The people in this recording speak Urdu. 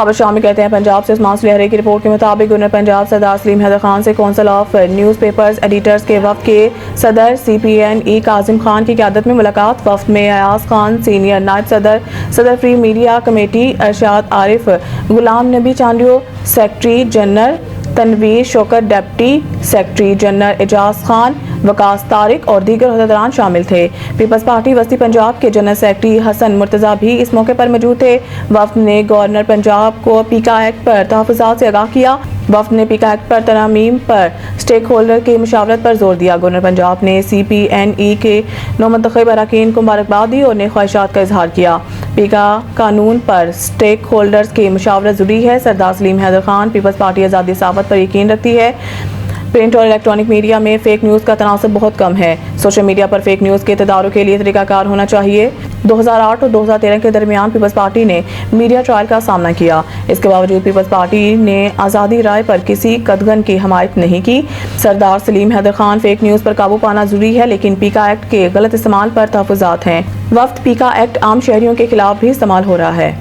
خبر شامل کہتے ہیں پنجاب سے عثمان سلیحری کی رپورٹ کے مطابق گورنر پنجاب سردار سلیم حیدر خان سے council of news papers editors کے وفد کے صدر CPNE کاظم خان کی قیادت میں ملاقات۔ وفد میں ایاز خان سینئر نائب صدر فری میڈیا کمیٹی، ارشاد عارف، غلام نبی چاندیو سیکرٹری جنرل، تنویر شوکت ڈپٹی سیکرٹری جنرل، اعجاز خان، وقاص طارق اور دیگر عہدیداران شامل تھے۔ پیپلز پارٹی وسطی پنجاب کے جنرل سیکرٹری حسن مرتضیٰ بھی اس موقع پر موجود تھے۔ وفد نے گورنر پنجاب کو پیکا ایکٹ پر تحفظات سے آگاہ کیا۔ وفد نے پیکا ایکٹ پر ترامیم پر سٹیک ہولڈر کی مشاورت پر زور دیا۔ گورنر پنجاب نے CPNE کے نومنتخب اراکین کو مبارکباد دی اور نیک خواہشات کا اظہار کیا۔ پیکا قانون پر سٹیک ہولڈرز کی مشاورت ضروری ہے۔ سردار سلیم حیدر خان پیپلز پارٹی آزادی صحافت پر یقین رکھتی ہے۔ پرنٹ اور الیکٹرانک میڈیا میں فیک نیوز کا تناسب بہت کم ہے۔ سوشل میڈیا پر فیک نیوز کے تدارک کے لیے طریقہ کار ہونا چاہیے۔ 2008 اور 2013 کے درمیان پیپلز پارٹی نے میڈیا ٹرائل کا سامنا کیا۔ اس کے باوجود پیپلز پارٹی نے آزادی رائے پر کسی قدغن کی حمایت نہیں کی۔ سردار سلیم حیدر خان فیک نیوز پر قابو پانا ضروری ہے، لیکن پیکا ایکٹ کے غلط استعمال پر تحفظات ہیں۔ وفد پیکا ایکٹ عام شہریوں کے خلاف بھی استعمال ہو رہا ہے۔